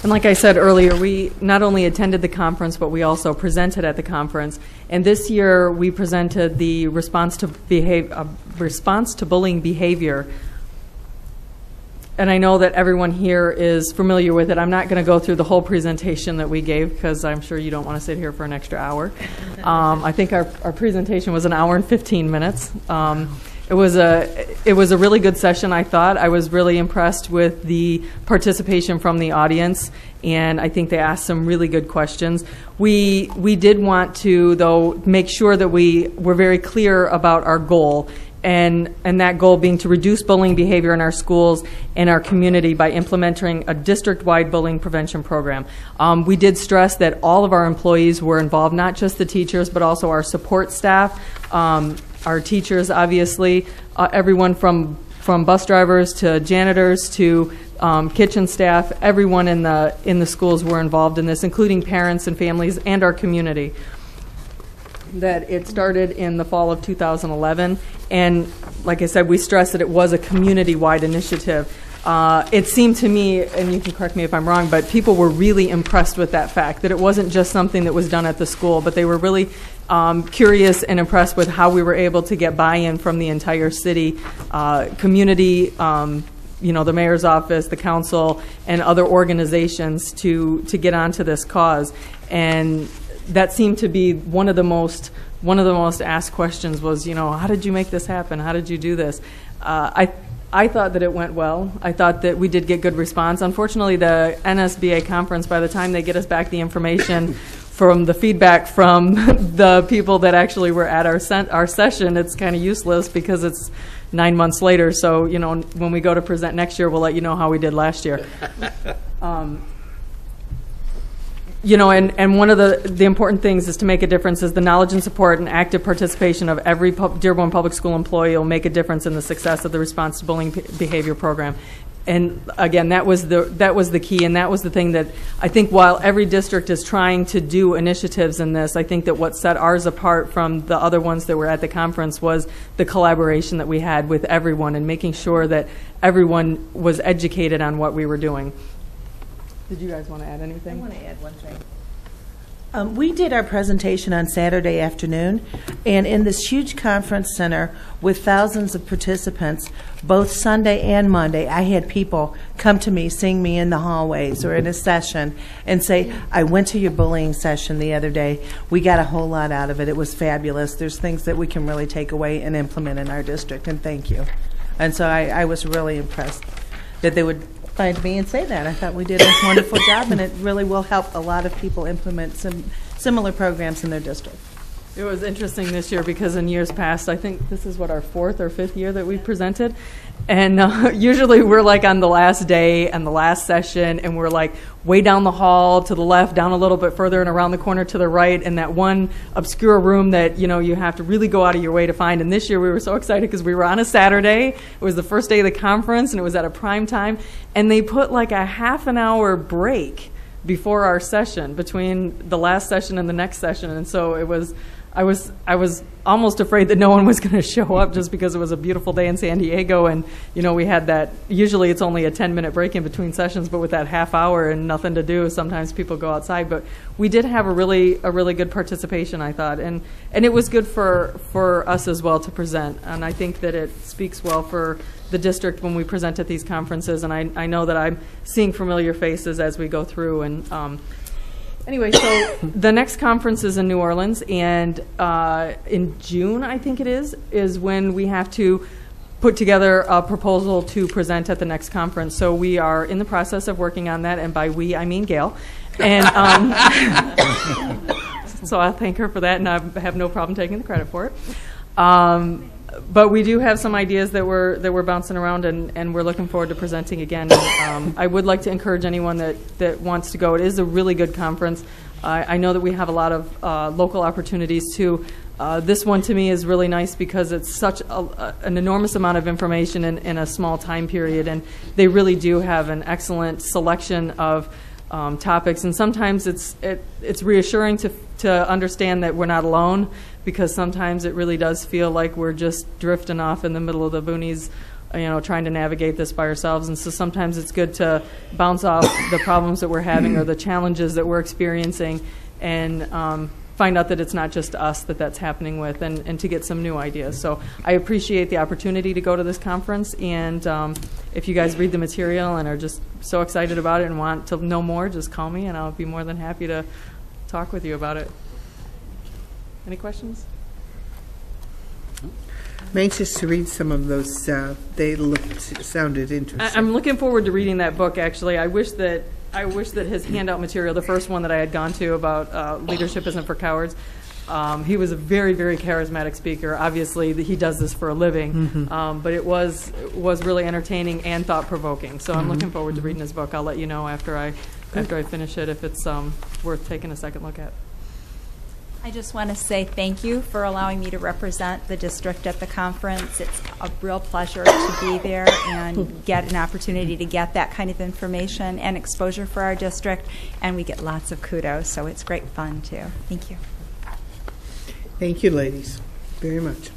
And like I said earlier, we not only attended the conference, but we also presented at the conference. And this year, we presented the response to bullying behavior. And I know that everyone here is familiar with it. I'm not going to go through the whole presentation that we gave because I'm sure you don't want to sit here for an extra hour. I think our presentation was an hour and 15 minutes. It was a really good session, I thought. I was really impressed with the participation from the audience, and I think they asked some really good questions. We did want to, though, make sure that we were very clear about our goal, and that goal being to reduce bullying behavior in our schools and our community by implementing a district-wide bullying prevention program. We did stress that all of our employees were involved, not just the teachers, but also our support staff, our teachers, obviously, everyone from bus drivers to janitors to kitchen staff, everyone in the schools were involved in this, including parents and families and our community. That it started in the fall of 2011, and like I said, we stressed that it was a community-wide initiative. It seemed to me, and you can correct me if I'm wrong, but people were really impressed with that fact, that it wasn't just something that was done at the school, but they were really curious and impressed with how we were able to get buy-in from the entire city, community, the mayor's office, the council, and other organizations to get onto this cause. And that seemed to be one of the most asked questions was, how did you make this happen? How did you do this? I thought that it went well. I thought that we did get good response. Unfortunately, the NSBA conference, by the time they get us back the information from the feedback from the people that actually were at our session, it's kind of useless because it's 9 months later. So, when we go to present next year, we'll let you know how we did last year. And one of the important things is to make a difference is the knowledge and support and active participation of every Dearborn Public School employee will make a difference in the success of the response to bullying behavior program. And again, that was the key, and that was the thing that I think while every district is trying to do initiatives in this, I think that what set ours apart from the other ones that were at the conference was the collaboration that we had with everyone and making sure that everyone was educated on what we were doing. Did you guys want to add anything? I want to add one thing. We did our presentation on Saturday afternoon, and in this huge conference center with thousands of participants, both Sunday and Monday, I had people come to me, seeing me in the hallways or in a session, and say, I went to your bullying session the other day. We got a whole lot out of it. It was fabulous. There's things that we can really take away and implement in our district, and thank you. And so I was really impressed that they would find me and say that. I thought we did a wonderful job, and it really will help a lot of people implement some similar programs in their district. It was interesting this year because in years past, I think this is our 4th or 5th year that we presented, and usually we're like on the last day and the last session, and we're like way down the hall to the left, down a little bit further, and around the corner to the right, in that one obscure room that you have to really go out of your way to find. And this year we were so excited because we were on a Saturday. It was the first day of the conference, and it was at a prime time, and they put like a half an hour break before our session, between the last session and the next session, and so it was. I was almost afraid that no one was going to show up just because it was a beautiful day in San Diego, and we had that. Usually it's only a 10-minute break in between sessions, but with that half hour and nothing to do, sometimes people go outside. But we did have a really good participation, I thought, and it was good for us as well to present. And I think that it speaks well for the district when we present at these conferences. And I know that I'm seeing familiar faces as we go through. And anyway, so the next conference is in New Orleans, and in June, I think it is when we have to put together a proposal to present at the next conference. So we are in the process of working on that, and by we, I mean Gail. And so I'll thank her for that, and I have no problem taking the credit for it. But we do have some ideas that we're bouncing around, and we're looking forward to presenting again. I would like to encourage anyone that wants to go. It is a really good conference. I know that we have a lot of local opportunities too. This one to me is really nice because it's such an enormous amount of information in a small time period, and they really do have an excellent selection of topics. And sometimes it's reassuring to understand that we're not alone, because sometimes it really does feel like we're just drifting off in the middle of the boonies trying to navigate this by ourselves. And so sometimes it's good to bounce off the problems that we're having or the challenges that we're experiencing and find out that it's not just us that's happening with, and to get some new ideas. So I appreciate the opportunity to go to this conference, and if you guys read the material and are just so excited about it and want to know more, just call me and I'll be more than happy to talk with you about it. Any questions? I'm anxious to read some of those. They sounded interesting. I'm looking forward to reading that book, actually. I wish that his handout material, the first one that I had gone to about Leadership Isn't for Cowards, he was a very, very charismatic speaker. Obviously, he does this for a living, but it was really entertaining and thought-provoking. So I'm looking forward to reading his book. I'll let you know after I finish it if it's worth taking a second look at. I just want to say thank you for allowing me to represent the district at the conference. It's a real pleasure to be there and get an opportunity to get that kind of information and exposure for our district, and we get lots of kudos, so it's great fun too. Thank you. Thank you, ladies, very much.